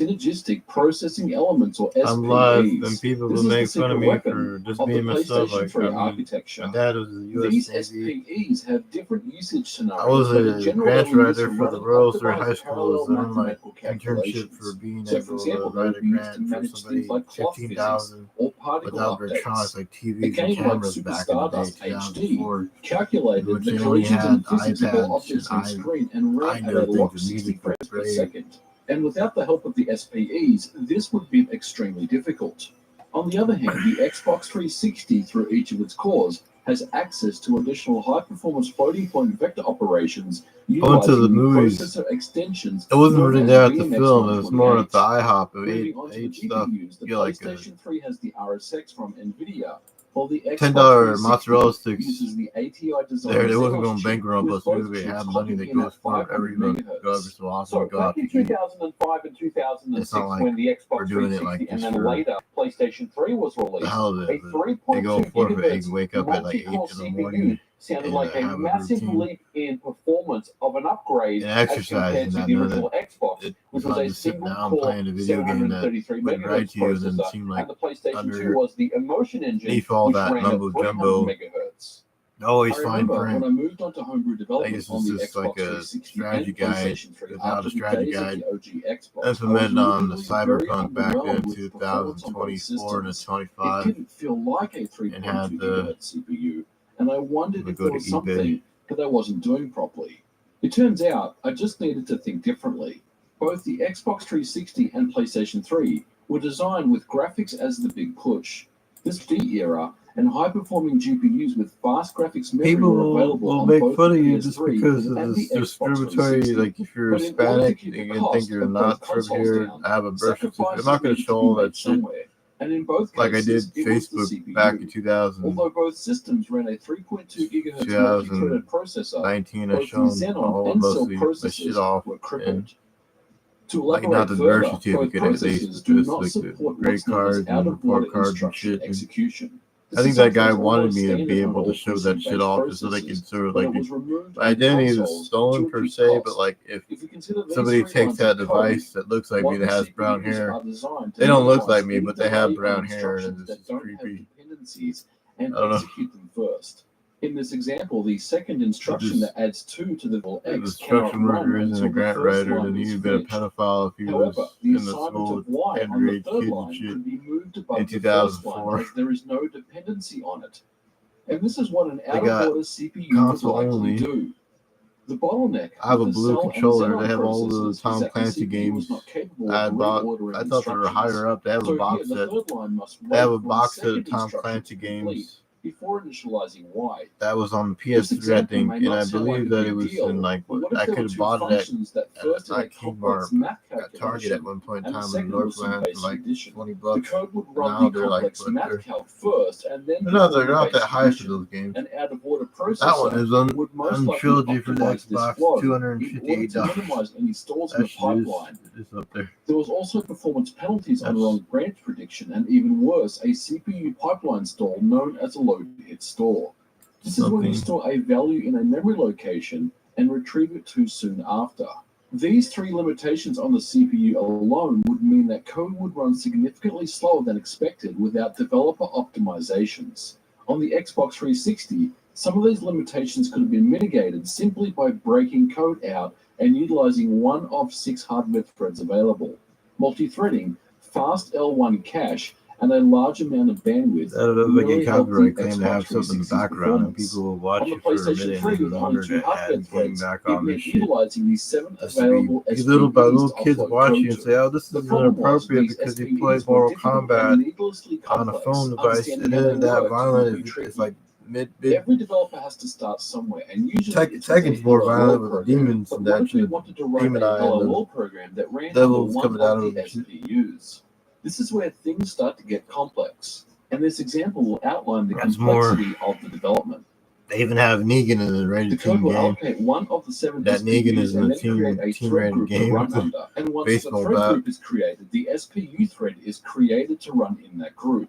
synergistic processing elements, or I'm live, and SPEs. people This will is the make fun of secret me weapon for just of the being myself. PlayStation Like, 3 I mean, architecture. my dad was in the U.S. These Navy. SPEs have different usage I scenarios, was but in a general, they grant were used writer for for the running Royal Surrey optimized High School. parallel As I my mathematical internship for calculations. being So, for able to example, they write would a be used to grant for manage things somebody like clock physics 15,000 or particle without electronics updates. like A TVs and game like cameras Super back in the day, Stardust HD 2004, in calculated which the they only collisions and had physics of all iPads and objects on screen and ran at a didn't think locked the 60 music was frames per great. second. And without the help of the SPEs, this would be extremely difficult. On the other hand, the Xbox 360, through each of its cores, has access to additional high-performance floating point vector operations I went to the utilizing the movies. processor extensions It wasn't known really as there at the VMX film. It was more at the 128. IHOP. It Moving ate, on to the ate stuff. GPUs, the You get like a PlayStation 3 has the RSX from NVIDIA, while the Xbox $10 360 mozzarella sticks. uses the ATI design They wasn't Xenos going chip, bankrupt, with but both they chips have money clocking that in goes at for it 500 every month. Go every megahertz. so often. So We go back out to in eat. 2005 and It's 2006, not like when the we're Xbox doing it 360 like and just then for later PlayStation 3 was the released, hell of a it. They go 3.2 forfeit. They gigahertz wake up at like 8 multi-core in the CPU morning sounded and like a have a massive routine leap in performance of an upgrade and as exercise, compared and to I the know that original Xbox, it's which was not a just sitting down single-core playing a video game that 733 would write megahertz to you and then processor, seem like and the PlayStation 2 under was the Emotion Engine, beneath all which that ran at mumbo 300 jumbo. megahertz. Always I fine remember when print. I moved on to homebrew I development guess on it's the just Xbox like a 360 strategy and guide PlayStation 3 without after a the strategy days of guide. the OG Xbox. I was Implemented on the originally very Cyberpunk back then, underwhelmed with the performance on both 2024 and systems. It 25, didn't feel like a and 3.2 had the gigahertz CPU, and I wondered we if go there to was eBay. something that I wasn't doing properly. It turns out I just needed to think differently. Both the Xbox 360 and PlayStation 3 were designed with graphics as the big push. This D era and high-performing GPUs with fast graphics memory People were available will on make both fun the of you just PS3 because of and the this Xbox discriminatory. 360. Like if you're But in order to Hispanic, keep you're the gonna think cost you're of both not from consoles here. down, I have a birth certificate. I'm sacrifices not gonna needed to show be all made that shit. somewhere. And in both Like I cases, did it was the Facebook back in CPU. 2000, Although both systems ran a 3.2 gigahertz multi-threaded processor, 2019. I both the shown Xenon all and Cell mostly my shit processors off were and crippled. To like not elaborate the birth further, both certificate at least, processors but do just not like the support grade what's known as cards and out-of-order report cards and instruction shit. And execution. I This think is that something guy that's wanted almost me to standard be on able to all show that shit PC-based off just so they can processors, sort of but like it was removed my on identity is consoles to stolen per reduce se, but cost. like if If we consider these somebody three takes lines that of code, device that looks like me that modern has brown CPUs hair, are designed to they don't look minimize like me, any but they have delay on brown hair, and instructions it's that just don't have creepy. dependencies and I don't know. execute them first. In this example, the second instruction that adds 2 to the level The X cannot construction worker run isn't until a the grant first writer, line then is he'd been a finished. pedophile if he However, was the in the assignment school of with Y on the underage third kids and line shit could be moved in above the first line 2004. as there is no dependency on it. And this is what an They got out-of-order CPU would console likely only. do. The bottleneck I have with a the blue Cell and controller. Xenon They have all the processors is Tom that the Clancy CPU was games not capable I of bought. reordering I thought they were higher instructions. up. They have a So here, box the set. third line must They have wait a for the box set second of Tom instruction Clancy to complete games before initializing Y. that was on the This PS3, I example think, may and not I sound like believe a that it big was in deal, like but what I if there could were have two bought it functions that first did a not complex Kmart, math at Target at calculation one point in and the time in second was some Northland for basic like addition? 20 The bucks. code would And run now the they're like, complex but math calc first and then they're not perform the not that basic high for addition. those games. An out-of-order That one processor is on would most likely trilogy for the optimize this Xbox, flow in order to $258. minimize any stalls in That the shit pipeline. is up there. There was also performance penalties on That's wrong branch prediction, and even worse, a CPU pipeline stall known as a load-hit stall. This is when you something. store a value in a memory location and retrieve it too soon after. These three limitations on the CPU alone would mean that code would run significantly slower than expected without developer optimizations. On the Xbox 360, some of these limitations could have been mitigated simply by breaking code out and utilizing one of 6 hardware threads available. Multi-threading, fast L1 cache, and a large amount of bandwidth That would make a really helped the copyright claim to have Xbox something in the 360's background, and performance. people will watch On the it for a PlayStation minute 3 and with then only wonder 2 that hardware Adam came threads, back it on this meant shit. utilizing these 7 Just to be available little by SPEs little to kids offload watch code you and to. say, "Oh, this The is problem was inappropriate these because you SPEs play were Mortal difficult Kombat and needlessly on a complex. phone device, Understanding and how then they that worked would violent be is tricky. like mid. Every developer has to start somewhere, and usually it's with a Tekken's more Hello violent World with the program. demons But and what that if we shit, wanted to write demon a eye and Hello the World program that ran under devils one coming out of of the him and shit. SPUs? This is where things start to get complex, and this example will outline the That's more. complexity of the development. They even have Negan in the The rated code team will game. allocate one of the 7 That Negan SPUs is in and the then create a team thread rated group to game run with the under. And once the baseball thread bat. group is created, the SPU thread is created to run in that group.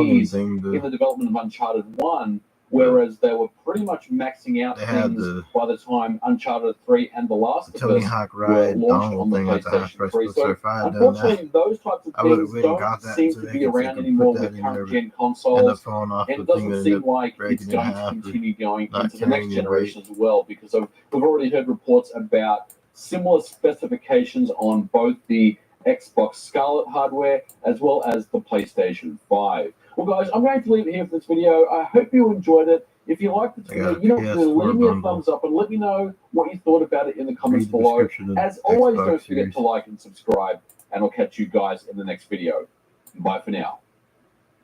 login expertise thing. in the development of Uncharted 1 whereas they were pretty much maxing out They had things the by the time Uncharted 3 and The Last of Tony Us Hawk were ride launched dongle on the thing at the half PlayStation price 3. book. So So if I had done that, unfortunately, those types of I would have things went and don't got that seem so to they be could around freaking anymore put with that in current there, gen end up consoles. falling off And the it thing doesn't that seem ended up like it's breaking in going to half. continue going Not into the next carrying it right. generation as well, because we've already heard reports about similar specifications on both the Xbox Scarlet hardware as well as the PlayStation 5. Well, guys, I'm going to leave it here for this video. I hope you enjoyed it. If you liked this I video, got a you know what to do. PS4 Leave me a bundle. thumbs up and let me know what you thought about it in the comments Read the below. description of As the always, Xbox don't forget series. to like and subscribe, and I'll catch you guys in the next video. Bye for now.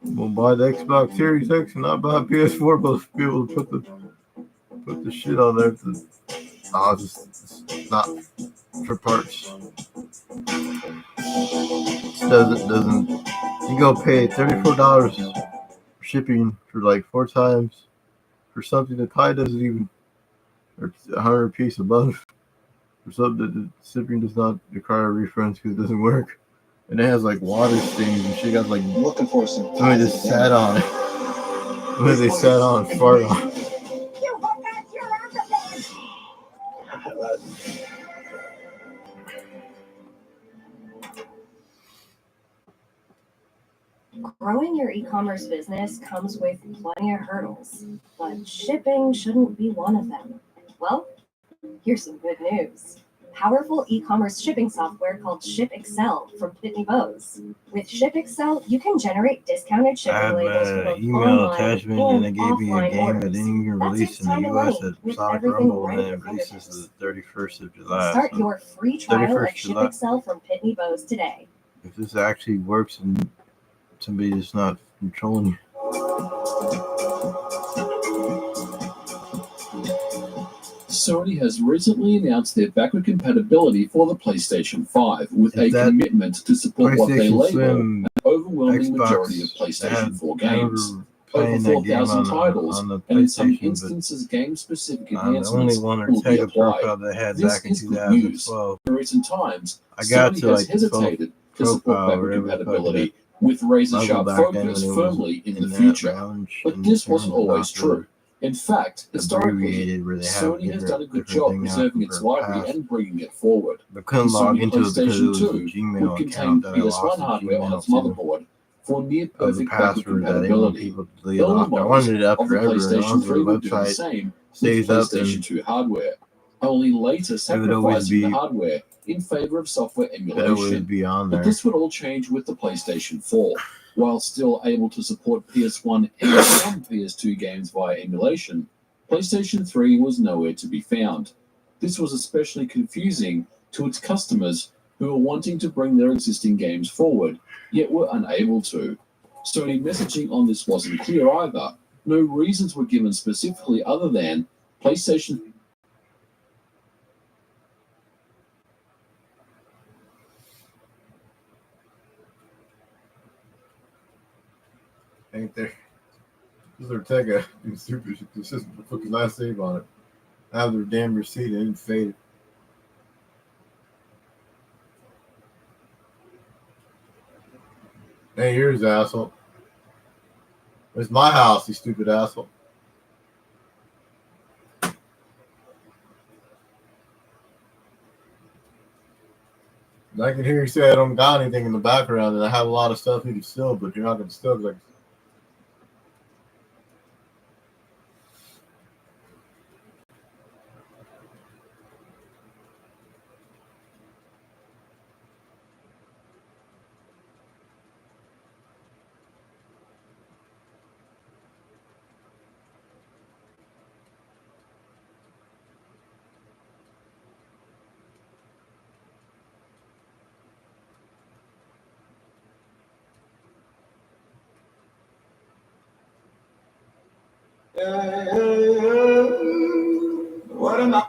We'll buy the Xbox Series X and not buy a PS4, but be able to put the shit on there. It's not for parts. Doesn't. You go pay $34 for shipping for like 4 times for something that probably doesn't even, or 100 piece above, for something that the shipping does not require refunds because it doesn't work. And it has like water stains and she got like Looking for some. somebody just sat on it. Somebody they sat on and farted on. Growing your e-commerce business comes with plenty of hurdles, but shipping shouldn't be one of them. Well, here's some good news. Powerful e-commerce shipping software called ShipExcel from Pitney Bowes. With ShipExcel, you can generate discounted I shipping have labels for an both email online attachment and and it gave me a offline game that orders. didn't even That release saves in the time and US money at with Sonic everything Rumble, right and at then your it releases fingertips. the 31st of July. Start So your free trial 31st at July. ShipExcel from Pitney Bowes today. if this actually works and somebody that's not controlling you. Sony has recently announced their backward compatibility for the PlayStation 5 with Is a that commitment to support what they PlayStation label Slim an overwhelming Xbox, majority of I PlayStation had 4 I games. remember Over playing that game 4,000 titles, on the and in some PlayStation, instances, game-specific but the only enhancements one or will be Tega applied. profile that I had This back in is good news. 2012. In recent times, I got Sony to has like the 12th hesitated to support profile or backward whatever the fuck compatibility with razor-sharp back then focus when it was firmly in the in that future. lounge But and this wasn't terms always not true. In fact, historically, abbreviated where they have Sony has done a good different job thing now preserving its for the library past. and bringing it forward. But couldn't The log Sony into it because it PlayStation was a 2 Gmail would contain account that I lost PS1 the hardware on Gmail its to. motherboard for near That was a perfect backward password that I didn't want compatibility. people to delete Early off. I models wanted it up of the forever. As long PlayStation as 3 the would do the website same with stays up, PlayStation then 2 hardware, only later it would always sacrificing the be hardware in favor of software it would always emulation. be on But there. this would all change with the PlayStation 4. While still able to support PS1 and some PS2 games via emulation, PlayStation 3 was nowhere to be found. This was especially confusing to its customers who were wanting to bring their existing games forward, yet were unable to. Sony messaging on this wasn't clear either. No reasons were given specifically other than PlayStation. Ain't there? This is their Tega. It's stupid. This is the fucking last save on it. I have their damn receipt. It didn't fade. Hey, here's asshole. It's my house, you stupid asshole. I can hear you say I don't got anything in the background, and I have a lot of stuff you can steal, but you're not gonna steal like. What am I?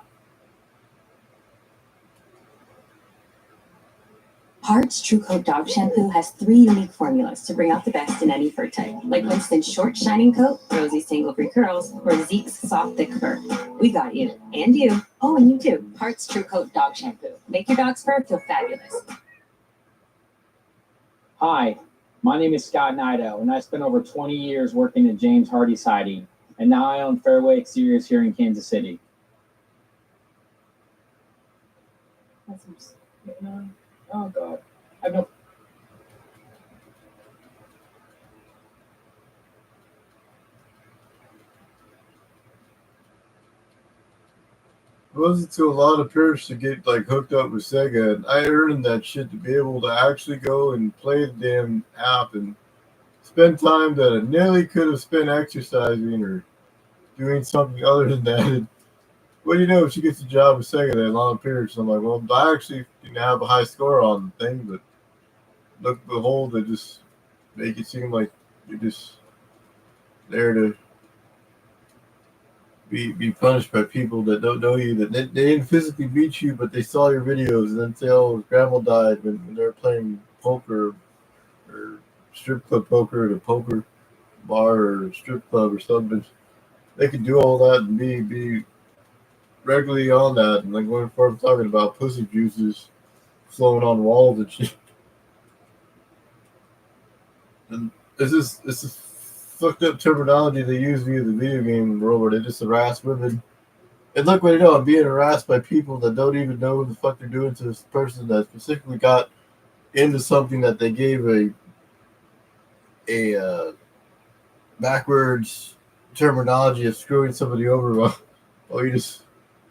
Hart's True Coat Dog Shampoo has 3 unique formulas to bring out the best in any fur type, like Winston's Short Shining Coat, Rosie's Tangle Free Curls, or Zeke's Soft Thick Fur. We got you. And you. Oh, and you too. Hart's True Coat Dog Shampoo. Make your dog's fur feel fabulous. Hi, my name is Scott Nido, and I spent over 20 years working at James Hardie Siding. and now I own Fairway Exteriors here in Kansas City. Oh God, I know. It wasn't to a lot of parents to get like hooked up with Sega, and I earned that shit to be able to actually go and play the damn app and spend time that I nearly could have spent exercising or doing something other than that. And, well, you know, if she gets a job with Sega, they have a lot of parents. I'm like, well, I actually didn't have a high score on the thing, but look, behold, they just make it seem like you're just there to be punished by people that don't know you, that they didn't physically beat you, but they saw your videos and then say, oh, grandma died when they were playing poker or strip club poker at a poker bar or strip club or something. They could do all that and be regularly on that, and like going forward talking about pussy juices flowing on walls and shit. And this is fucked up terminology they use via the video game world where they just harass women. And look what you know, I'm being harassed by people that don't even know what the fuck they're doing to this person that specifically got into something that they gave a backwards terminology of screwing somebody over while you just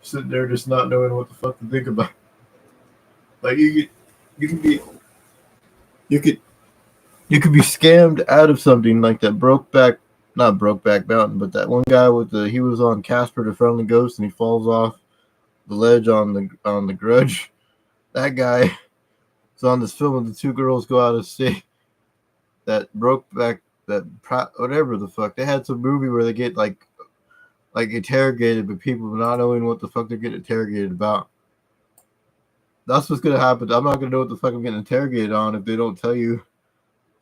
sitting there just not knowing what the fuck to think about. Like you could be scammed out of something like that not Brokeback Mountain, but that one guy he was on Casper the Friendly Ghost and he falls off the ledge on the Grudge. That guy is on this film and the two girls go out of state. That whatever the fuck. They had some movie where they get like interrogated by people not knowing what the fuck they're getting interrogated about. That's what's gonna happen. I'm not gonna know what the fuck I'm getting interrogated on if they don't tell you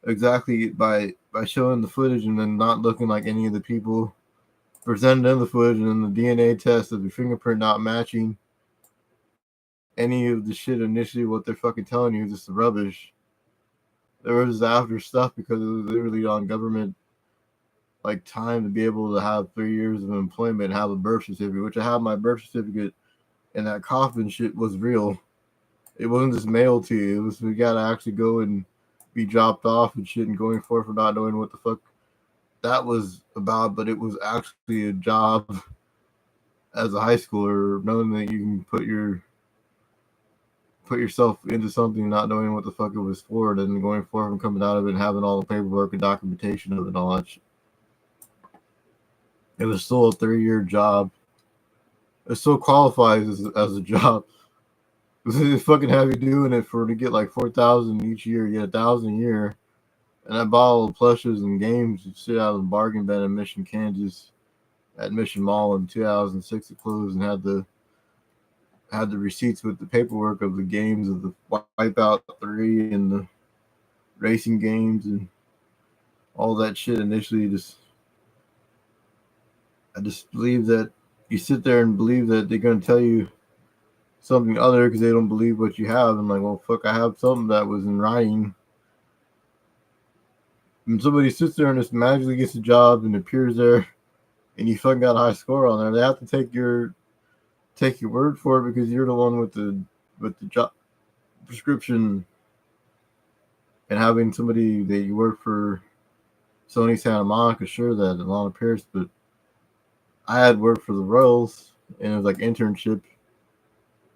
exactly by showing the footage and then not looking like any of the people presented in the footage and then the DNA test of the fingerprint not matching any of the shit initially what they're fucking telling you is just rubbish. There was after stuff because it was literally on government like time to be able to have 3 years of employment and have a birth certificate, which I have my birth certificate, and that coffin shit was real. It wasn't just mailed to you. It was we gotta actually go and be dropped off and shit and going for not knowing what the fuck that was about, but it was actually a job as a high schooler, knowing that you can put yourself into something not knowing what the fuck it was for, and then going forward and coming out of it and having all the paperwork and documentation of it and all that shit. It was still a 3-year job. It still qualifies as a job. They fucking have you doing it to get like 4,000 each year, you get 1,000 a year, and I bought all the plushes and games and shit out of the bargain bin in Mission, Kansas, at Mission Mall in 2006. It closed and had the receipts with the paperwork of the games of the Wipeout 3 and the racing games and all that shit. Initially, I just believe that you sit there and believe that they're going to tell you something other because they don't believe what you have. And like, well, fuck, I have something that was in writing. And somebody sits there and just magically gets a job and appears there, and you fucking got a high score on there. They have to take your word for it because you're the one with the job prescription, and having somebody that you work for Sony Santa Monica, sure, that Alana Pierce, but I had worked for the Royals and it was like internship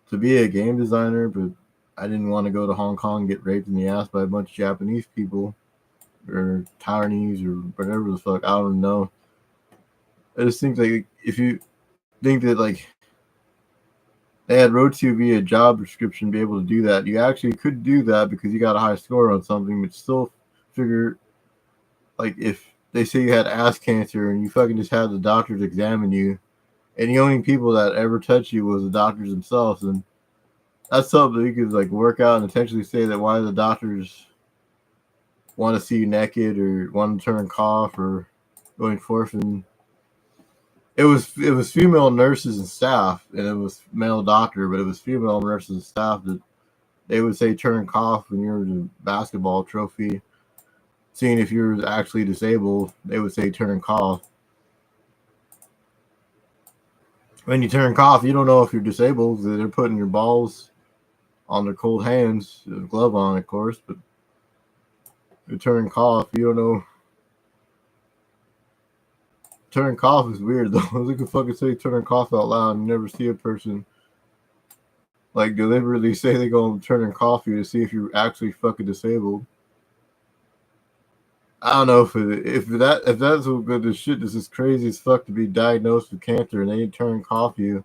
to be a game designer, but I didn't want to go to Hong Kong and get raped in the ass by a bunch of Japanese people or Taiwanese or whatever the fuck. I don't know. I just think like if you think that like they had wrote you via job description be able to do that, you actually could do that because you got a high score on something, but still figure like if they say you had ass cancer and you fucking just had the doctors examine you, and the only people that ever touched you was the doctors themselves, and that's something you could like work out and potentially say that why the doctors want to see you naked or want to turn cough or going forth. And it was female nurses and staff, and it was male doctor, but it was female nurses and staff that they would say turn cough when you're the basketball trophy. Seeing if you're actually disabled, they would say turn cough. When you turn cough, you don't know if you're disabled. They're putting your balls on their cold hands, a glove on, of course, but you turn cough, you don't know. Turn cough is weird though. They can fucking say turn cough out loud and you never see a person like deliberately say they go and turn cough you to see if you're actually fucking disabled. I don't know if that's what good as shit. This is crazy as fuck to be diagnosed with cancer and they turn cough you,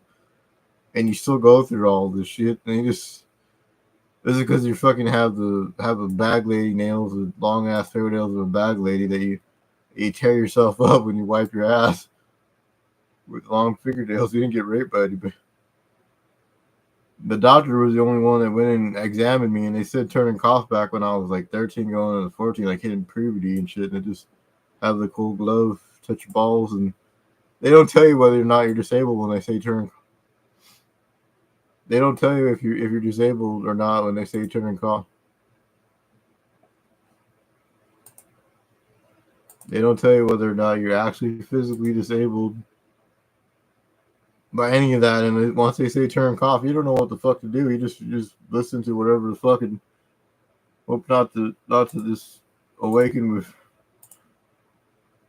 and you still go through all this shit. And you just this is because you fucking have a bag lady nails, the long ass fingernails of a bag lady that you tear yourself up when you wipe your ass with long fingernails. You didn't get raped by anybody. The doctor was the only one that went and examined me, and they said turning cough back when I was like 13 going into 14, like hitting puberty and shit. And they just have the cool glove, touch your balls, and they don't tell you whether or not you're disabled when they say turn. They don't tell you if you're disabled or not when they say turn cough. They don't tell you whether or not you're actually physically disabled by any of that. And once they say turn cough, you don't know what the fuck to do. You just listen to whatever the fucking hope not to just awaken with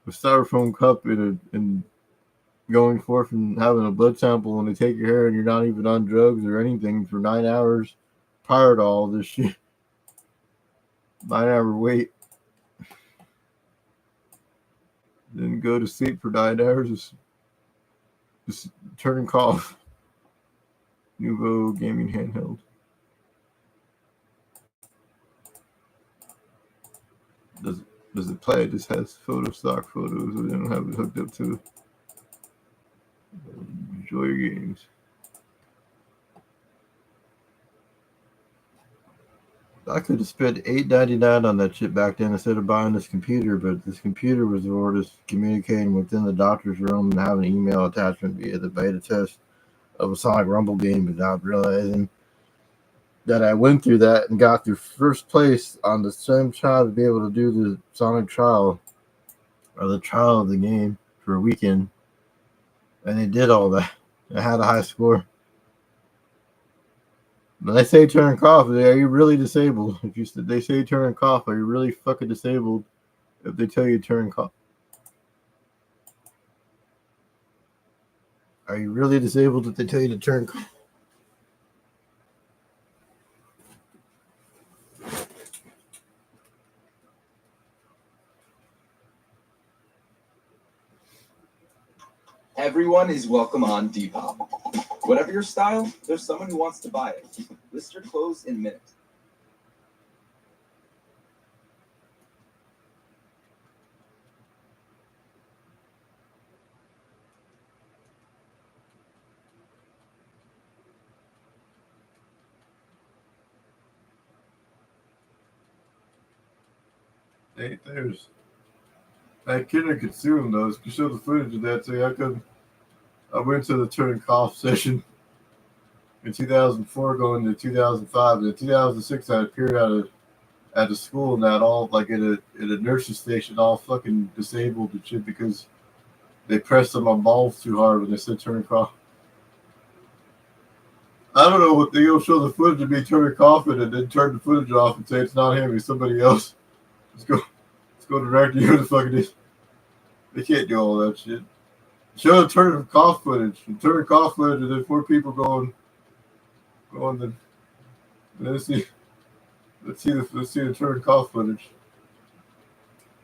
styrofoam cup and going forth and having a blood sample when they take your hair and you're not even on drugs or anything for 9 hours prior to all this shit. 9-hour wait. Then go to sleep for 9 hours. Just turn cough. Nuvo gaming handheld. Does it play? It just has stock photos. I don't have it hooked up to. Enjoy your games. I could have spent $8.99 on that shit back then instead of buying this computer, but this computer was for just communicating within the doctor's room and having an email attachment via the beta test of a Sonic Rumble game without realizing that I went through that and got through first place on the same trial to be able to do the Sonic trial or the trial of the game for a weekend. And they did all that. I had a high score. When they say turn cough, are you really disabled? If they say turn cough, are you really fucking disabled if they tell you turn cough? Are you really disabled if they tell you to turn cough? Everyone is welcome on Depop. Whatever your style, there's someone who wants to buy it. List your clothes in minutes. There's I couldn't consume those. You show the footage of that. So I went to the turn cough session in 2004, going to 2005. And in 2006, I appeared at a school and that all like at a nurse's station, all fucking disabled and shit because they pressed on my balls too hard when they said turn cough. I don't know what they'll show the footage of me turning coughing and then turn the footage off and say it's not him, it's somebody else. Let's go directly to the fucking this. They can't do all that shit. Show the turn cough footage. Turn cough footage and then 4 people going then let's see the turn cough footage.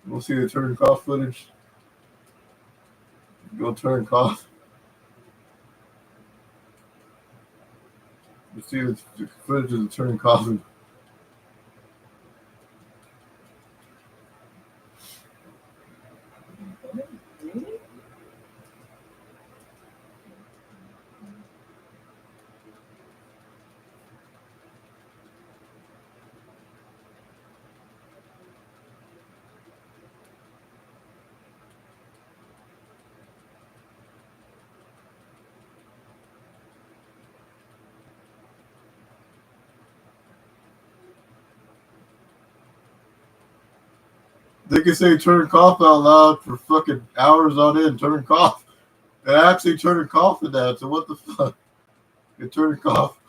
We'll see the turn cough footage. Go turn cough. Let's see the footage of the turn coughing. They can say turn cough out loud for fucking hours on end. Turn cough. They actually turn coffee down. So what the fuck? They turn coffee.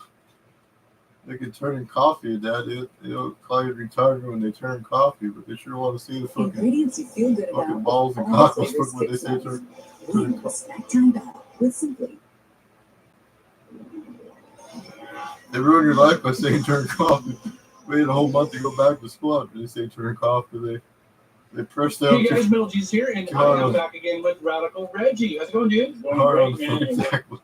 They can turn coffee down. They'll call you retarded when they turn coffee, but they sure want to see the fucking Ingredients you feel good fucking about. balls and all cockles flavors, when they taste say nice. turn Leave a snack time battle with Simply. They ruin your life by saying turn coffee. Wait a whole month to go back to school after they say turn coffee. They press down. Hey guys, Metal G's here, and I am back again with Radical Reggie. How's it going, dude? Going hard on great, the man. fucking tackle.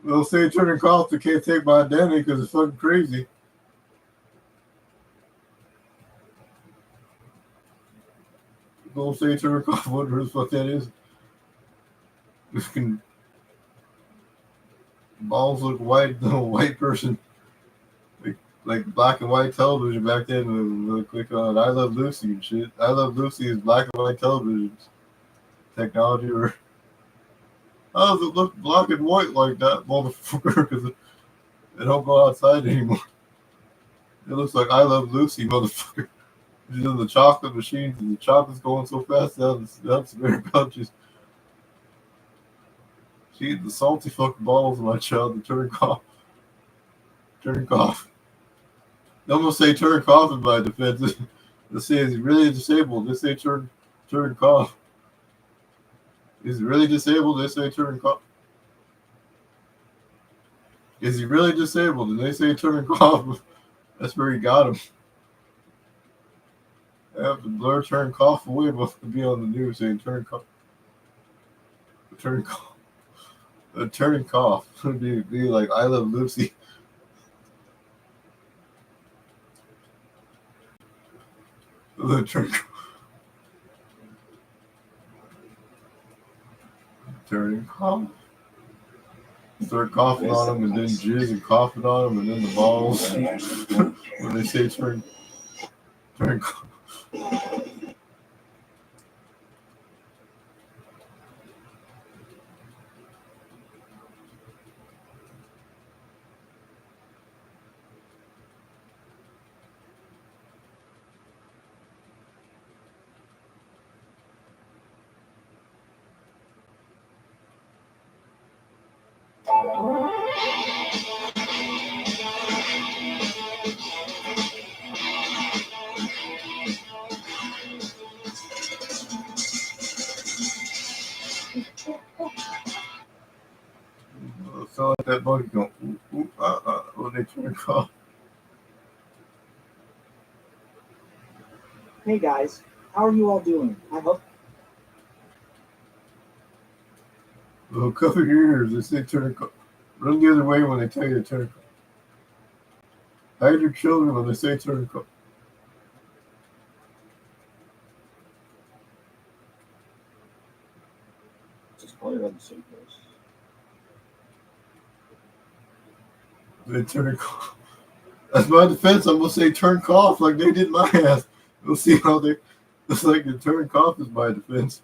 They'll say turn coffee. Can't take my identity because it's fucking crazy. Don't say turn coffee. Whatever the fuck that is. Fucking balls look white. No white person. Like black and white television back then. We'll click on I Love Lucy and shit. I Love Lucy is black and white television technology. Or how does it look black and white like that, motherfucker? Because it don't go outside anymore. It looks like I Love Lucy, motherfucker. She's in the chocolate machines and the chocolate's going so fast down the spare pouches. She eat the salty fucking balls of my child to turn cough. Turn cough. They almost say turn cough in my defense. They say is he really disabled? They say turn cough. Is he really disabled? They say turn cough. Is he really disabled? And they say turn cough. That's where he got him. I have to blur turn cough away but to be on the news saying turn cough. Turn cough. Turn cough. Be like I Love Lucy. Turn cough. Start coughing on them and then jizz and coughing on them and then the balls. When they say turn cough. Sound like that monkey going ooh, ooh, when they turn cough. Hey guys, how are you all doing? I hope Well, cover your ears. They say turn cough. Run the other way when they tell you to turn cough. Hide your children when they say turn cough. Just probably on the same place. They turn cough. That's my defense. I'm gonna say turn cough like they did my ass. We'll see how they. It's like the turn cough is my defense.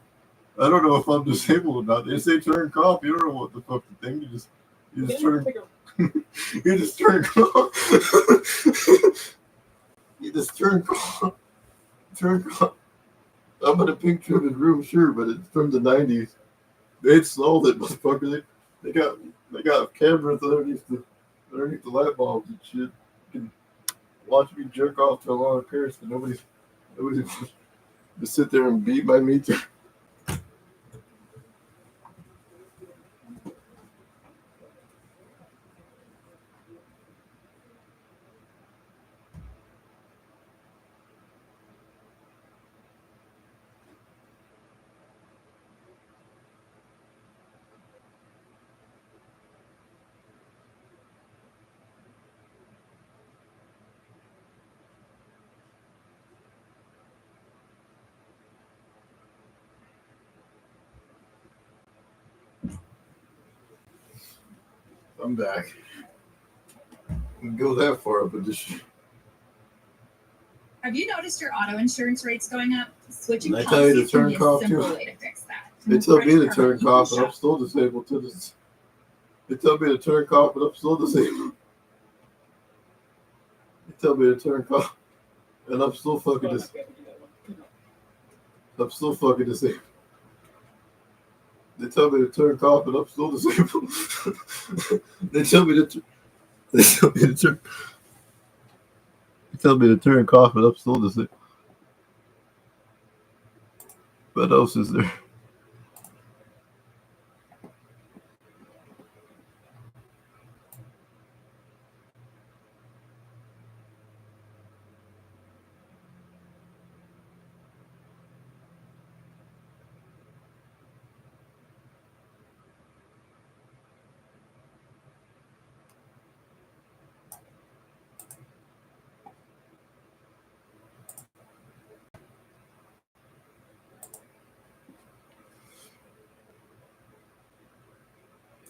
I don't know if I'm disabled or not. They say turn cough. You don't know what the fuck the thing. You just turn. You just turn cough. You just turn cough. Turn cough. I'm in a pink trimmed room, sure, but it's from the '90s. They sold it, motherfucker. They got cameras underneath the light bulbs and shit. You can watch me jerk off to a lot of Paris, but nobody just sit there and beat my meat. I'm back. I can go that far up with this shit. Have you noticed your auto insurance rates going up? Switching They tell you to policies can turn be a cough simple too. way to fix that. They tell me to Credit turn Karma cough, and Eco I'm still disabled to this. They tell me to turn cough, but I'm still disabled. They tell me to turn cough, and I'm still fucking disabled. I'm still fucking disabled. They tell me to turn cough, and I'm still disabled. They tell me to. They tell me to turn. They tell me to turn cough, and I'm still disabled. What else is there?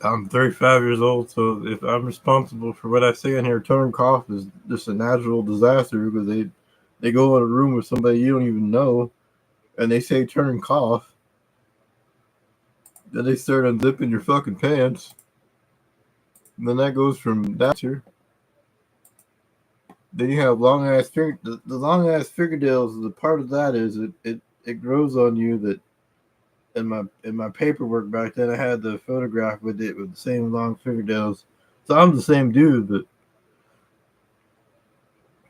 I'm 35 years old, so if I'm responsible for what I say in here, turn cough is just a natural disaster because they go in a room with somebody you don't even know, and they say turn cough. Then they start unzipping your fucking pants. And then that goes from that to. Then you have long ass finger. The long ass fingernails. The part of that is it grows on you. That in my paperwork back then, I had the photograph with it with the same long fingernails. So I'm the same dude, but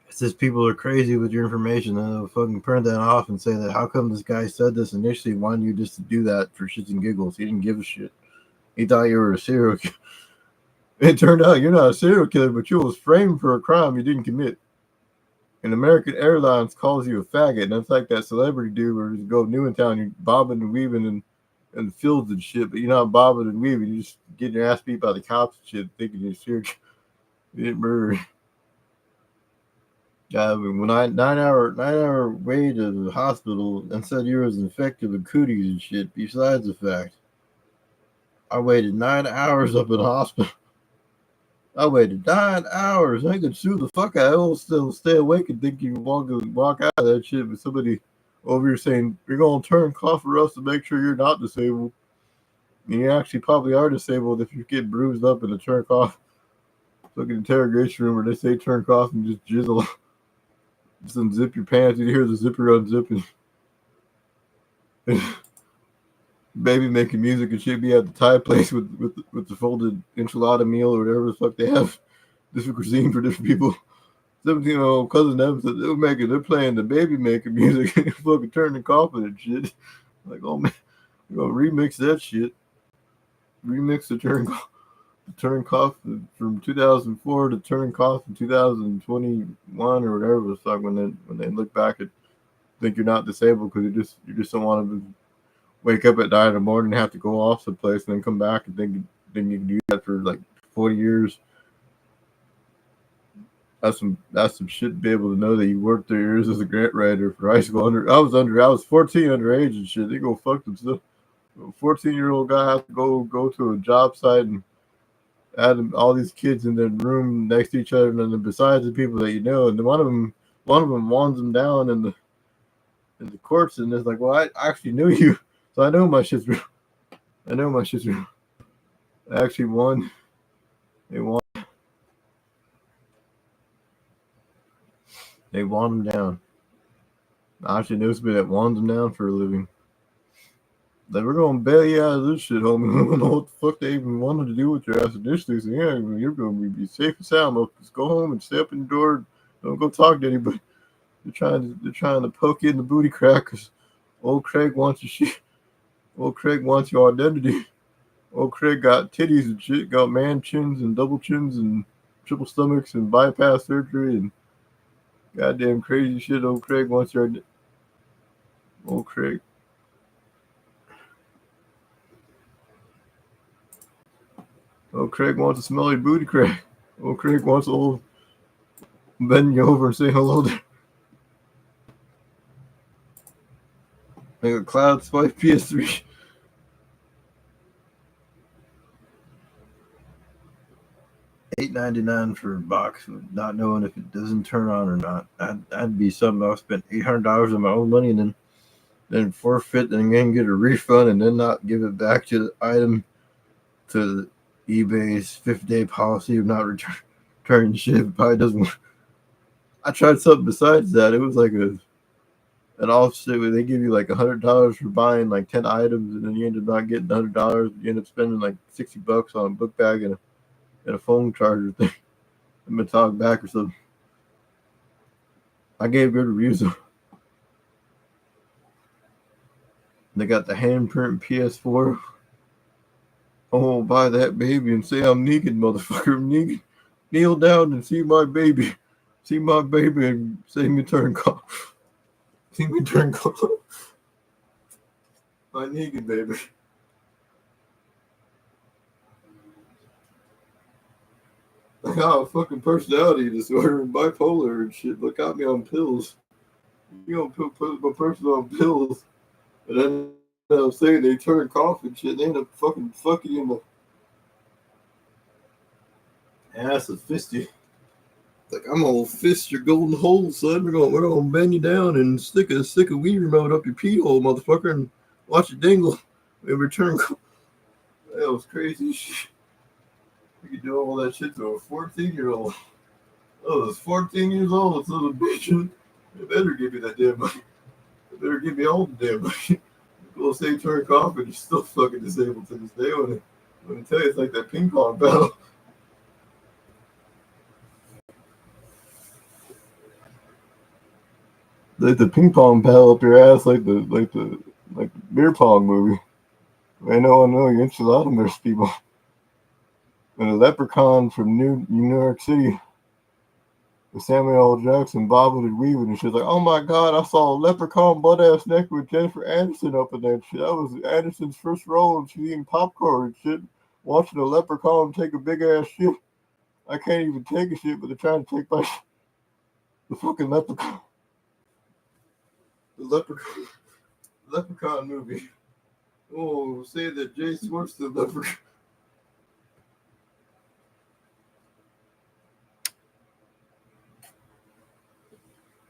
it's just people are crazy with your information, and they'll fucking print that off and say that how come this guy said this initially wanted you just to do that for shits and giggles. He didn't give a shit. He thought you were a serial killer. It turned out you're not a serial killer, but you was framed for a crime you didn't commit. And American Airlines calls you a faggot, and it's like that celebrity dude where you go to Newtown, you're bobbing and weaving in the fields and shit, but you're not bobbing and weaving. You're just getting your ass beat by the cops and shit, thinking you're serial killer. You didn't murder. When I 9 hour way to the hospital and said you was infected with cooties and shit. Besides the fact, I waited 9 hours up in the hospital. I waited 9 hours. I could sue the fuck out. I will still stay awake and think you can walk out of that shit with somebody over here saying you're gonna turn cough for us to make sure you're not disabled. And you actually probably are disabled if you get bruised up in a turn cough fucking interrogation room where they say turn cough and just jizzle. Just unzip your pants. You hear the zipper unzipping. Baby making music and shit. Be at the Thai place with the folded enchilada meal or whatever the fuck they have. Different cuisine for different people. 17-year-old cousin them said they're playing the baby making music and fucking turning coffin and shit. Like, oh man, you gonna remix that shit. Remix the turn cough from 2004 to turn cough in 2021 or whatever the fuck when they look back at think you're not disabled because you just don't want to wake up at 9 in the morning and have to go off someplace and then come back and think you can do that for like 40 years. That's some shit to be able to know that you worked 3 years as a grant writer for high school. I was 14 underage and shit. They go fuck themselves. A 14-year-old guy has to go to a job site and add all these kids in their room next to each other, and then besides the people that you know, and one of them wands them down in the courts, and it's like, well, I actually knew you, so I know my shit's real. I know my shit's real. I actually won. They won. They wand them down. I actually know somebody that wands them down for a living. Like, we're gonna bail you out of this shit, homie. I don't know what the fuck they even wanted to do with your ass initially. So yeah, you're gonna be safe and sound. Just go home and stay up in the door. Don't go talk to anybody. They're trying to poke you in the booty crack because old Craig wants your shit. Old Craig wants your identity. Old Craig got titties and shit, got man chins and double chins and triple stomachs and bypass surgery and goddamn crazy shit. Old Craig wants your old Craig. Old Craig wants to smell your booty crack. Old Craig wants to bend you over and say hello there. Like a Cloud Spike PS3. $8.99 for a box, not knowing if it doesn't turn on or not. That'd be something. I'll spend $800 of my own money and then forfeit and then get a refund and then not give it back to the item to eBay's 50-day policy of not returning shit. Probably doesn't work. I tried something besides that. It was like an offset where they give you like $100 for buying like 10 items, and then you end up not getting $100. You end up spending like $60 on a book bag and a phone charger thing, a metallic back or something. I gave good reviews. They got the handprint PS4. Oh, buy that baby and say I'm Negan, motherfucker. I'm Negan. Kneel down and see my baby. See my baby and say me turn call. See me turn call. My Negan baby. I got a fucking personality disorder and bipolar and shit. Look at me on pills. You don't put my person on pills. And then I'm saying they turn cough and shit. They end up fucking you in the ass and fist you. Like, I'm gonna fist your golden hole, son. We're gonna bend you down and stick a Wii remote up your pee hole, motherfucker, and watch it dingle in return. That was crazy shit. You could do all that shit to a 14-year-old. I was 14 years old, son of a bitch. They better give me that damn money. They better give me all the damn money. Go say turn cough and you're still fucking disabled to this day. When I tell you, it's like that ping pong battle. Like the ping pong battle up your ass, like the beer pong movie. I know you're enchilada people. And a leprechaun from New York City with Samuel L. Jackson bobbing and weaving and shit. Like, oh my god, I saw a leprechaun butt ass naked with Jennifer Aniston up in that shit. That was Aniston's first role, and she's eating popcorn and shit, watching a leprechaun take a big ass shit. I can't even take a shit, but they're trying to take my the fucking leprechaun. The leprechaun movie. Oh, say that Jay Swartz the leprechaun.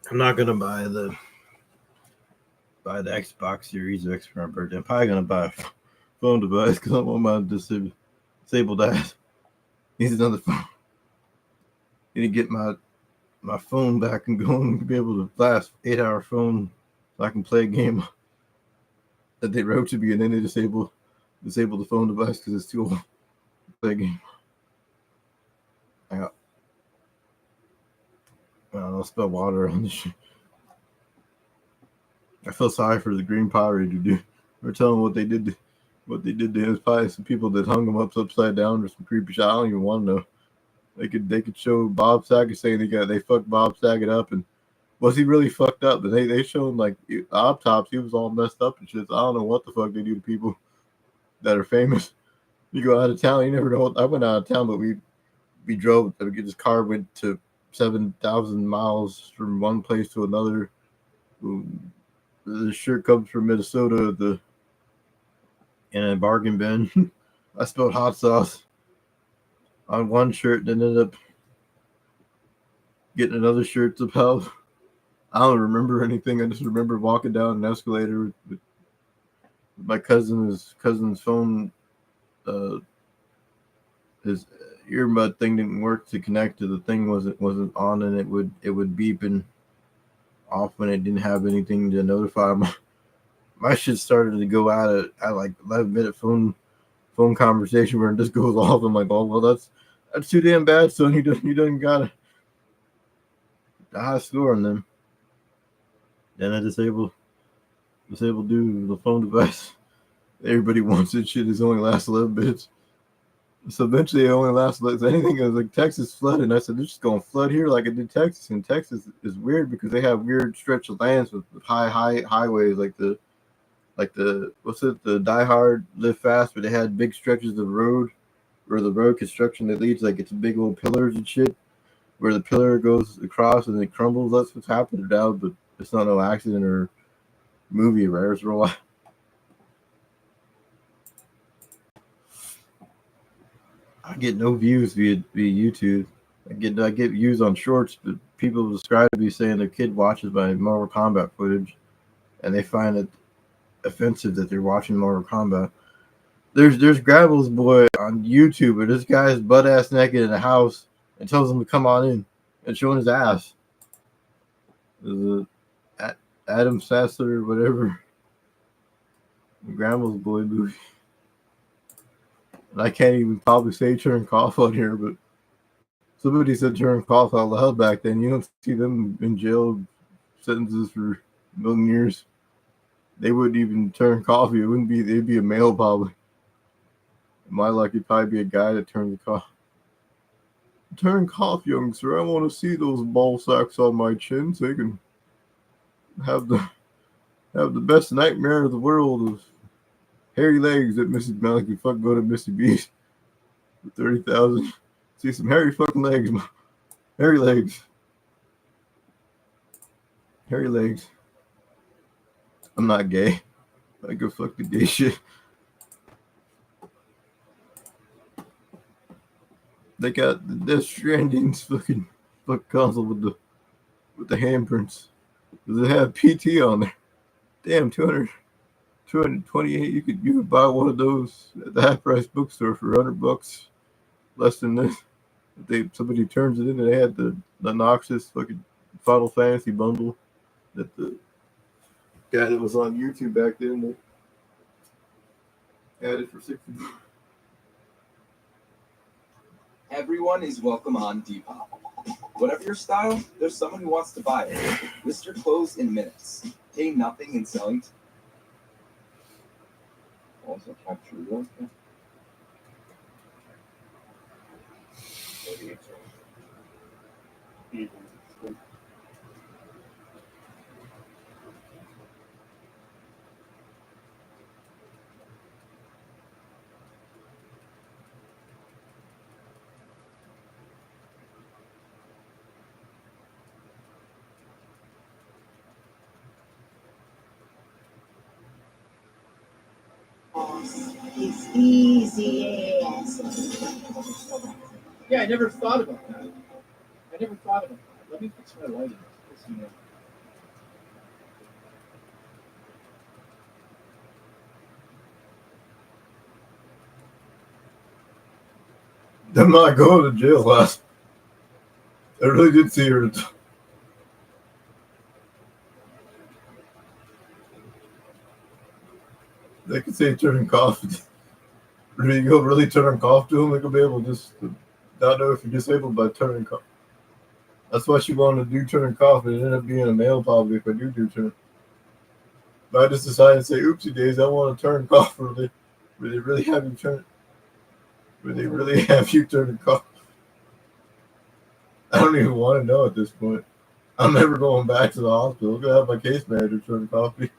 I'm not gonna buy the Xbox Series X for my birthday. I'm probably gonna buy a phone device because I want my disabled ass. Needs another phone. Need to get my phone back and going and be able to last 8-hour phone so I can play a game that they wrote to me, and then they disable the phone device because it's too old to play a game. I'll spill water on this shit. I feel sorry for the Green Power Ranger dude. We're telling what they did to him. There's probably some people that hung him upside down or some creepy shit. I don't even want to know. They could show Bob Saget saying they fucked Bob Saget up, and was he really fucked up? But they showed like autopsy, he was all messed up and shit. So I don't know what the fuck they do to people that are famous. You go out of town, you never know. I went out of town, but we drove. This car went to 7,000 miles from one place to another. The shirt comes from Minnesota. In a bargain bin. I spilled hot sauce on one shirt, and then ended up getting another shirt to pal. I don't remember anything. I just remember walking down an escalator with my cousin's phone. His earbud thing didn't work to connect to the thing. Wasn't on, and it would beep and off when it didn't have anything to notify him. My shit started to go out at like 11-minute phone conversation where it just goes off. I'm like, oh well, that's too damn bad. So he doesn't got a high score on them. Then I disable dude the phone device. Everybody wants it. Shit is only lasts 11 minutes. So eventually it only lasts anything. It was like Texas flooded. It's just going to flood here like it did Texas. And Texas is weird because they have weird stretch of lands with high highways like the Die Hard Live Fast, where they had big stretches of road where the road construction that leads like it's big old pillars and shit where the pillar goes across and it crumbles. That's what's happened now, but it's not no accident or movie errors or what. I get no views via YouTube. I get views on shorts, but people describe me saying their kid watches my Mortal Kombat footage, and they find it offensive that they're watching Mortal Kombat. There's Gravel's boy on YouTube, where this guy's butt ass naked in a house and tells him to come on in and showing his ass. There's Adam Sassler or whatever. Gravel's boy movie. And I can't even probably say turn cough on here, but somebody said turn cough out loud back then. You don't see them in jail sentences for a million years. They wouldn't even turn coffee. It wouldn't be. They'd be a male probably. In my luck, it'd probably be a guy that turns the cough. Turn cough, young sir. I want to see those ball sacks on my chin so you can have the best nightmare of the world of hairy legs at Mrs. Malik. You fuck go to Missy B's for 30,000. See some hairy fucking legs, hairy legs, hairy legs. I'm not gay. I go fuck the gay shit. They got the Death Stranding's fucking console with the handprints. Does it have PT on there? Damn, 228. You could buy one of those at the half price bookstore for $100, less than this. Somebody turns it in, and they had the Noxus fucking Final Fantasy bundle that the guy that was on YouTube back then had it for $60. Everyone is welcome on Depop. Whatever your style, there's someone who wants to buy it. List your clothes in minutes. Pay nothing in selling. Also capture real estate. It's easy as. Yeah, I never thought about that. Let me fix my lighting. I'm not going to jail last. I really did see her. They could say turn cough. You go really turn cough to them, they could be able to just not know if you're disabled by turning cough. That's why she wanted to do turn cough, and it ended up being a male probably if I do turn. But I just decided to say, oopsie days, I want to turn cough where they really have you turn. Where they really have you turn cough. I don't even want to know at this point. I'm never going back to the hospital. I'm going to have my case manager turn coffee.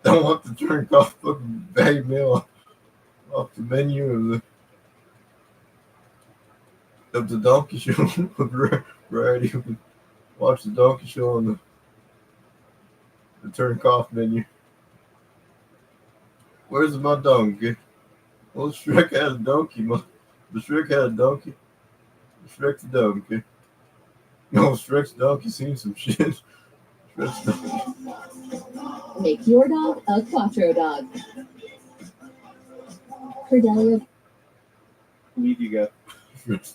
I don't want to turn cough fucking bag meal off the menu of the donkey show. Variety. Watch the donkey show on the turn cough menu. Where's my donkey? Well, Shrek had a donkey. The Shrek had a donkey. Shrek's a donkey. No, Shrek's donkey seen some shit. Shrek's donkey. Make your dog a Quattro dog. Cordelia. Leave you go. Shrek's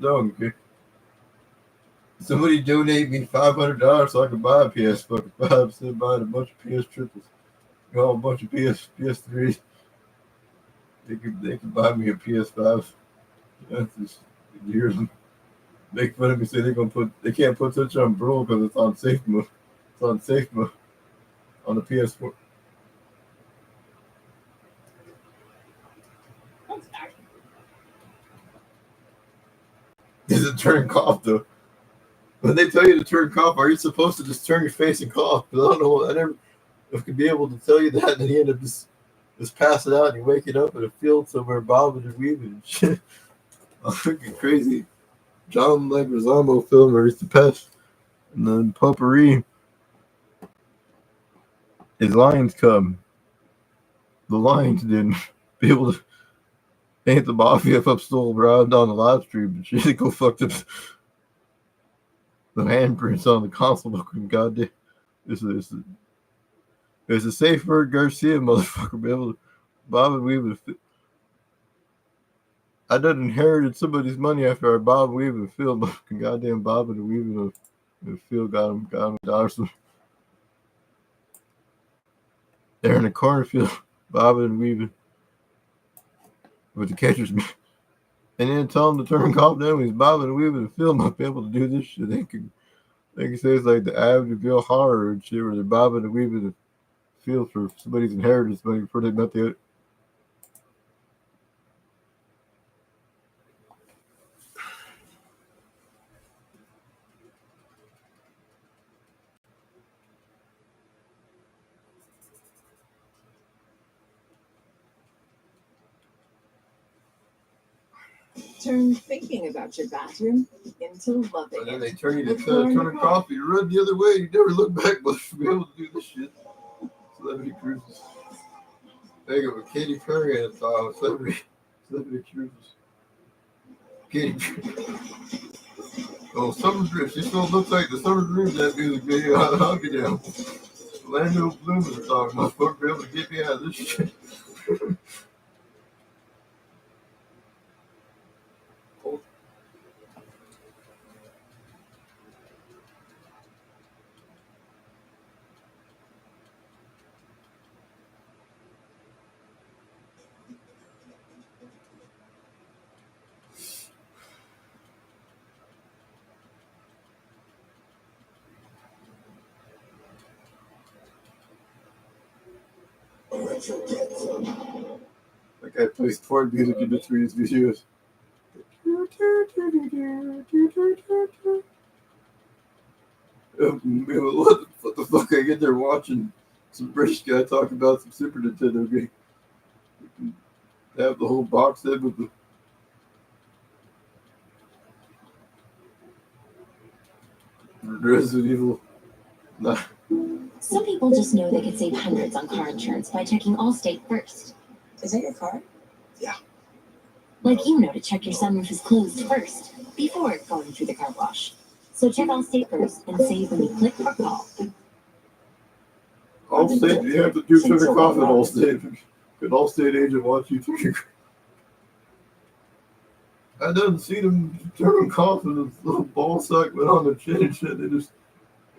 donkey. Somebody donate me $500 so I can buy a PS5 instead of buying a bunch of PS triples. A bunch of PS3s. They could buy me a PS5. That's just hear them make fun of me, say they can't put such on Brawl because it's on safe mode. It's on safe mode on the PS4. Is it turn cough though? When they tell you to turn cough, are you supposed to just turn your face and cough? Because I don't know. I never could be able to tell you that, and then you end up just passing out and you're waking up in a field somewhere, bobbing and weaving and shit. I'm freaking crazy. John Leguizamo film where he's the pest, and then Potpourri. His lions come. The lions didn't. be able to paint the mafia up still around on the live stream and shit. They go fuck the handprints on the console. Looking goddamn, it's a safe word Garcia motherfucker. Be able to bob and weave and I done inherited somebody's money after I bob and weave and Phil. Goddamn bobbing and weaving and Phil got him dollars. They're in the cornfield, bobbing and weaving with the catcher's mitt. And then tell him to turn off them. He's bobbing and weaving and Phil might be able to do this shit. They can say it's like the Amityville horror and shit where they're bobbing and weaving and Phil for somebody's inheritance money before they met the. Turn thinking about your bathroom into loving And then it. they turn you to turn it off. You run the other way. You never look back, but you be able to do this shit. Celebrity cruises. Think of a Katy Perry and it's celebrity cruises. Katy Perry. Oh, Summer Dream. She still looks like the Summer Dream that music video. I'll get down. Orlando Bloom is the song. Motherfucker, be able to get me out of this shit. That guy plays chord music in between his videos. What the fuck? I get there watching some British guy talk about some Super Nintendo game. Have the whole box set with the. Resident Evil. Nah. Some people just know they could save hundreds on car insurance by checking Allstate first. Is that your car? Like you know to check your sunroof is closed first, before going through the car wash. So check Allstate first and save when you click or call. Allstate, you have to do turn it off at Allstate. An Allstate agent wants you to. I didn't see them turn off and this little ball sack went on the chin and shit. It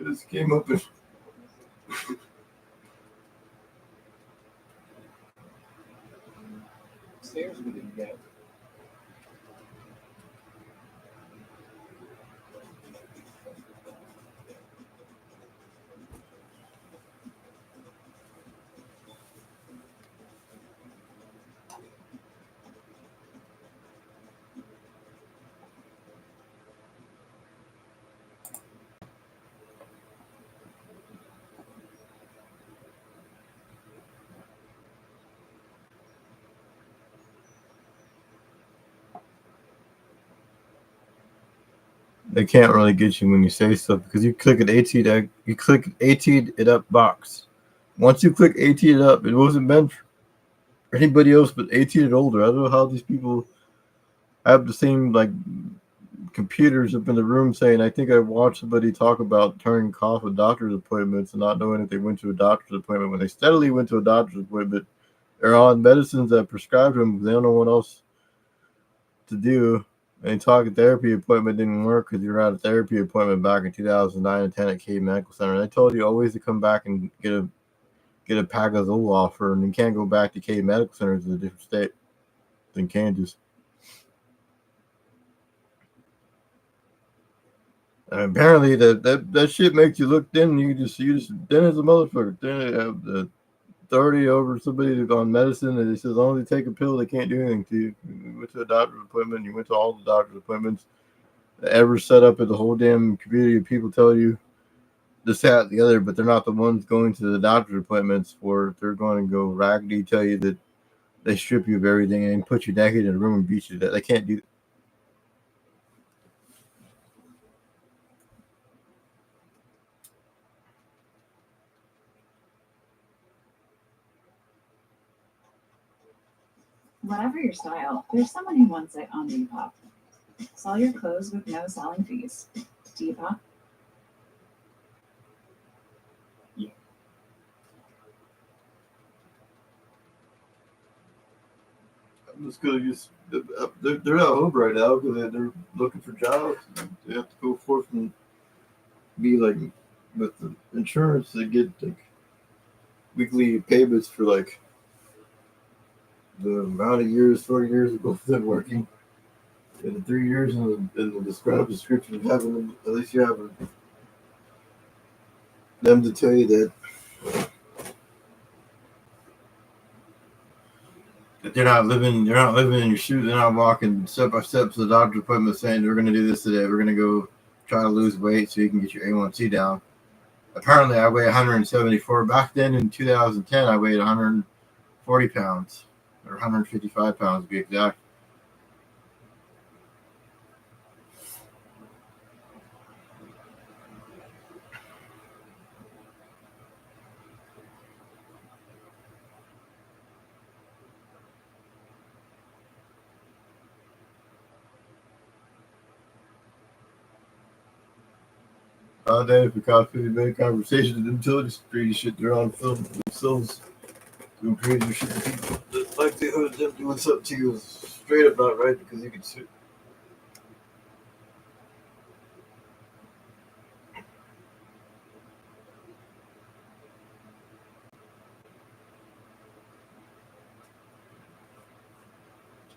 just came up and. Stairs we didn't get. They can't really get you when you say stuff because you click an 18 it up box. Once you click 18 it up, it wasn't meant for anybody else but 18 and older. I don't know how these people have the same like computers up in the room saying, I think I watched somebody talk about turning off a doctor's appointments and not knowing if they went to a doctor's appointment when they steadily went to a doctor's appointment. They're on medicines that prescribed them because they don't know what else to do. And they talk a therapy appointment didn't work because you were at a therapy appointment back in 2009 and 10 at K Medical Center. And I told you always to come back and get a pack of Zoloft, and you can't go back to K Medical Center. It's a different state than Kansas. And apparently that shit makes you look thin. You just thin as a motherfucker. Then you have the authority over somebody who's on medicine, and it says as long as you take a pill, they can't do anything to you. You went to a doctor's appointment. You went to all the doctor's appointments ever set up in the whole damn community of people tell you this, that, and the other, but they're not the ones going to the doctor's appointments for. They're going to go raggedy, tell you that they strip you of everything and put you naked in a room and beat you to death. They can't do. Whatever your style, there's someone who wants it on Depop. Sell your clothes with no selling fees. Depop. I'm just gonna use. They're at home right now because they're looking for jobs. They have to go forth and be like with the insurance. They get like weekly payments for like the amount of years, 4 years ago they're working. And the 3 years in the description of having them, at least you have them to tell you that they're not living in your shoes. They're not walking step by step to the doctor's appointment saying we're going to do this today. We're going to go try to lose weight so you can get your A1C down. Apparently, I weigh 174. Back then in 2010, I weighed 140 pounds or 155 pounds to be exact. Nowadays, because 50-minute conversations and utility street shit, they're on film themselves doing crazy shit to people. The likelihood of them doing something to you is straight up not right because you can see.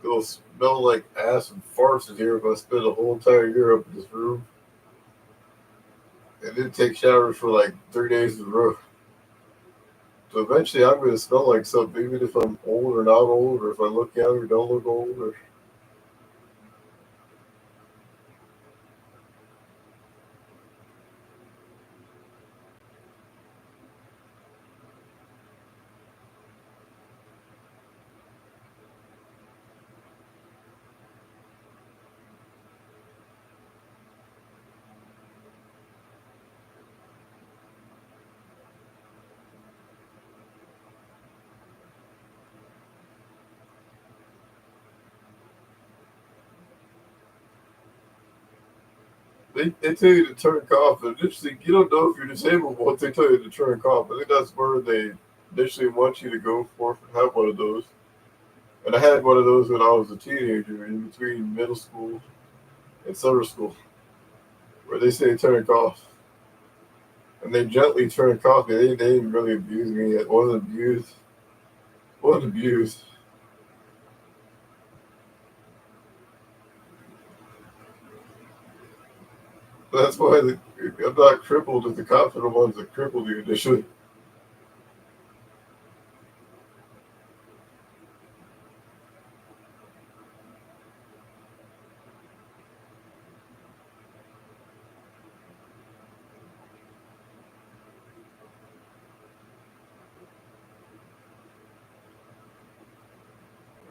It'll smell like ass and farts in here if I spend a whole entire year up in this room. And then take showers for like 3 days in a row. So eventually I'm going to smell like something, even if I'm old or not old, or if I look young or don't look old. Or... They tell you to turn cough, and initially you don't know if you're disabled once they tell you to turn cough. I think that's where they initially want you to go for and have one of those. And I had one of those when I was a teenager, in between middle school and summer school, where they say turn cough. And they gently turn cough. They didn't really abuse me. It wasn't abused. It wasn't abused. That's why I'm not crippled if the cops are the ones that crippled you initially.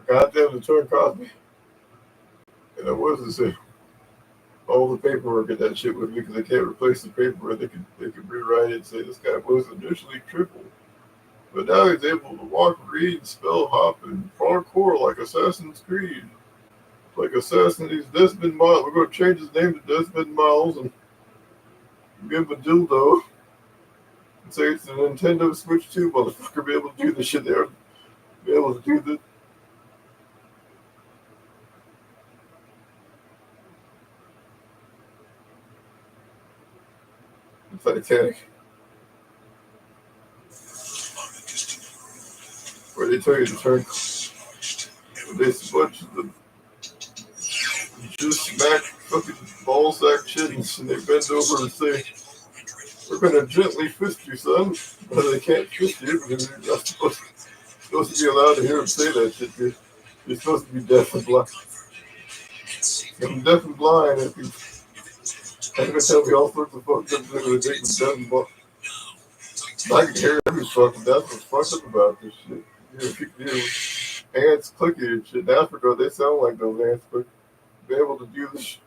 Goddamn, the turn cost me. And I was the same. All the paperwork and that shit with me because they can't replace the paperwork. They can rewrite it and say this guy was initially crippled, but now he's able to walk, read, spell, hop, and parkour like Assassin's Creed. Like Assassin, he's Desmond Miles. We're going to change his name to Desmond Miles and give him a dildo and say it's a Nintendo Switch 2 motherfucker. Be able to do the shit there. Be able to do this. Titanic, where they tell you to turn, they bunch of the just smack fucking ball sack chittens, and they bend over and say, "We're gonna gently fist you, son," but they can't fist you because you're not supposed to be allowed to hear them say that shit. You're supposed to be deaf and blind. I'm deaf and blind. If you I'm gonna tell me all sorts of fucked up things with Dick and but I can hear every fucking that's what's fucked up about this shit. Ants clicking and shit. In Africa, they sound like those ants, but be able to do this shit.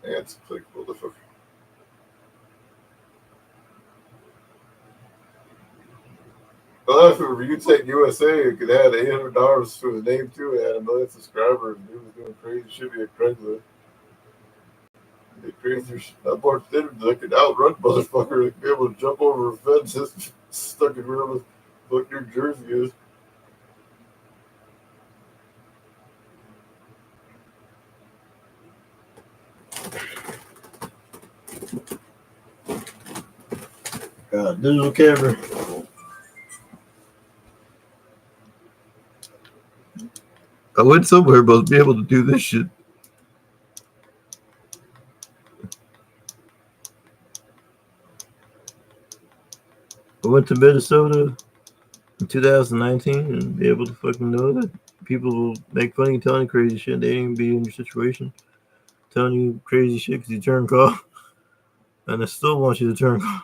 Ants click, motherfucker. laugh over UTech USA could add $800 to the name too. It had 1 million subscribers. And he was doing crazy shit via Craigslist. They crazy. That part they could outrun motherfucker. They could be able to jump over a fence just stuck in wherever the fuck New Jersey is. God, digital camera. I went somewhere, but I'll be able to do this shit. I went to Minnesota in 2019 and be able to fucking know that people will make fun of you telling you crazy shit. They ain't even be in your situation, telling you crazy shit because you turn call. And I still want you to turn call.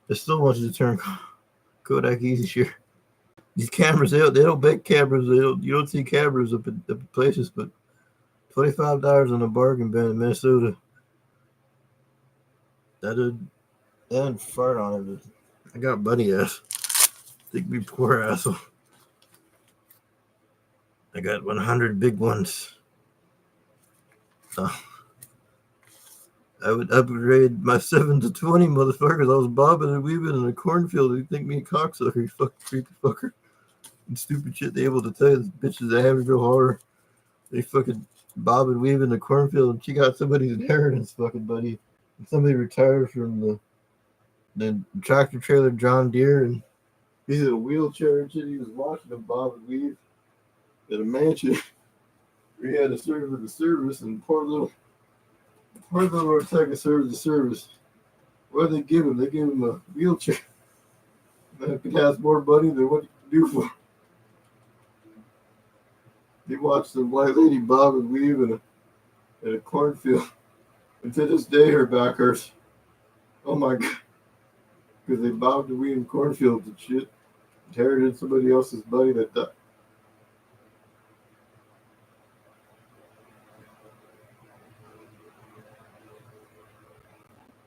I still want you to turn call. Kodak Easy Share. These cameras, they don't make cameras. You don't see cameras up at places, but $25 on a bargain bin in Minnesota. That didn't fart on it, but I got bunny ass. Think me poor asshole. I got 100 big ones. I would upgrade my 7 to 20 motherfuckers. I was bobbing and weaving in a cornfield. You think me a cocksucker, you fucking creepy fucker. And stupid shit they able to tell you. The bitches that have real horror. They fucking bob and weave in the cornfield and she got somebody's inheritance, fucking buddy. And somebody retired from the tractor trailer John Deere and he's in a wheelchair and shit. He was watching them bob and weave at a mansion. We had to serve with the service and poor little second serves the service. What do they give him? They give him a wheelchair. That could have more money than what you can do for. He watched the white lady bob and weave in a cornfield. And to this day, her back hurts. Oh my God. Because they bobbed and weaved in cornfields and shit. Inherited somebody else's money that died.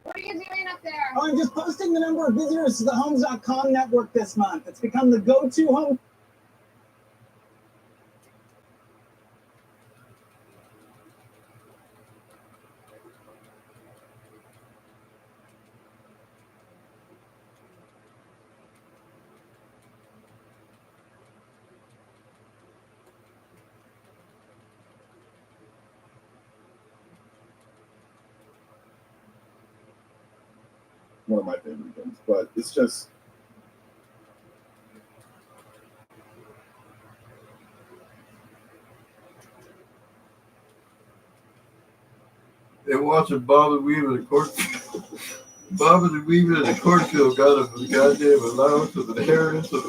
What are you doing up there? Oh, I'm just posting the number of visitors to the Homes.com network this month. It's become the go-to home. One of my favorite games, but it's just They watching Bob and Weave in the cornfield. Bob and Weave in the cornfield got a goddamn allowance of inheritance of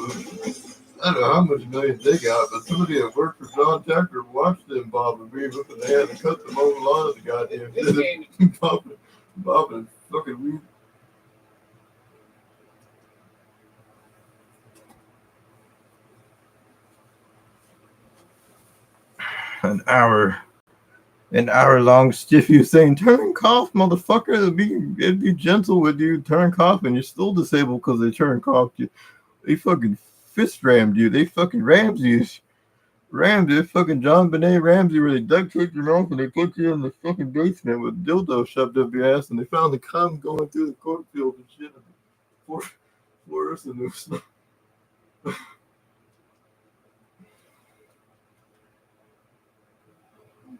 I don't know how much millions they got, but somebody that worked for John Tucker watched them Bob and Weave up and they had to cut them over lawn of the goddamn thing. Bob and fucking Weave. An hour long stiff you saying turn cough, motherfucker. It'd be gentle with you, turn cough, and you're still disabled because they turn cough you. They fucking fist rammed you. They fucking rammed you. Fucking John Benet Ramsey where they duct taped your mouth and they put you in the fucking basement with dildo shoved up your ass and they found the cum going through the cornfield and shit in the forest and there was snow.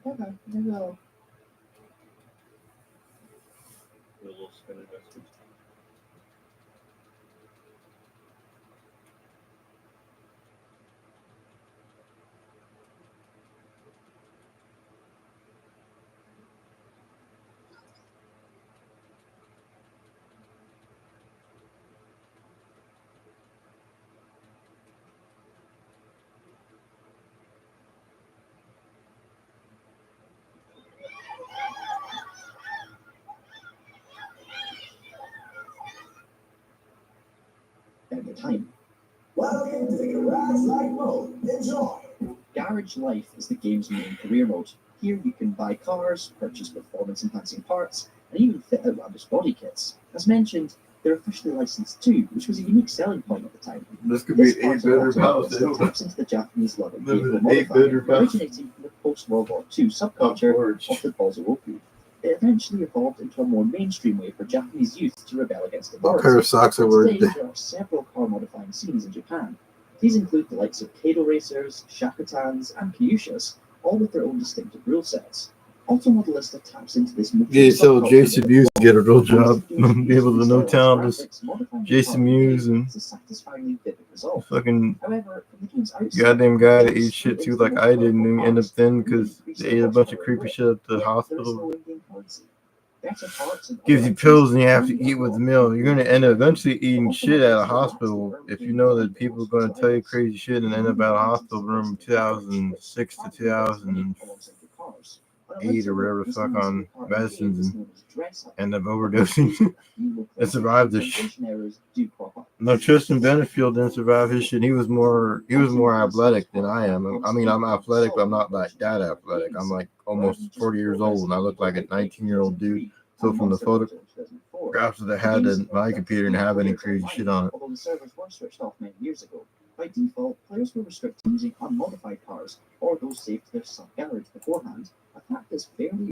Okay, there you go. A little spin investment. At the time. Welcome to the Garage Life mode. Enjoy. Garage Life is the game's main career mode. Here you can buy cars, purchase performance-enhancing parts, and even fit outlandish body kits. As mentioned, They're officially licensed too, which was a unique selling point at the time. This could be This an part of 8-bedroom house. automobiles taps into the Japanese love of Live in vehicle an modifying, 8-bedroom house. originating from the post-World War II subculture of the Bozowoku. It eventually evolved into a more mainstream way for Japanese youth to rebel against What authority. pair of socks I wear Today, today? there are several car modifying scenes in Japan. These include the likes of Keido racers, Shakutans, and Kyushas, all with their own distinctive rule sets. Automodellista taps into this Yeah, so subculture Jason that Mewes get a real job. modifying Be able to know styles, town, graphics, just modifying the Jason car Mewes and is a satisfyingly vivid result. fucking However, from the game's outset, goddamn guy that it eats shit goes too, into like the I did, and then end up cars, thin really because increase they the ate a bunch of horsepower creepy grip. shit at the Yet, there is hospital. no in-game currency. Better parts and Gives other you entries pills and you have to can be eat with the unlocked meal. through You're gonna the end up game. eventually eating shit at a Automodelista lacks the hospital early if you game know grind that of people are most gonna tell you titles. crazy shit and The end up game at a balances hospital the room personal coverage, which 2006 to partly provides money alongside the cars. On a 2008 lighter or note, whatever the this fuck element of on the car in the game medicines is and known as dress up. end up This overdosing means that a few local and survived this shit. translation errors do crop up. No, Tristan Benefield didn't survive his shit. He was more athletic than I am. I mean, I'm athletic, but I'm not like that athletic. I'm like almost 40 years old and I look like a 19-year-old dude. So from the photographs that I had in my computer didn't have any crazy shit on it. Although the servers were switched off many years ago, by default, players were restricted to using unmodified cars or those saved to their sub-galleries beforehand, a fact that's fairly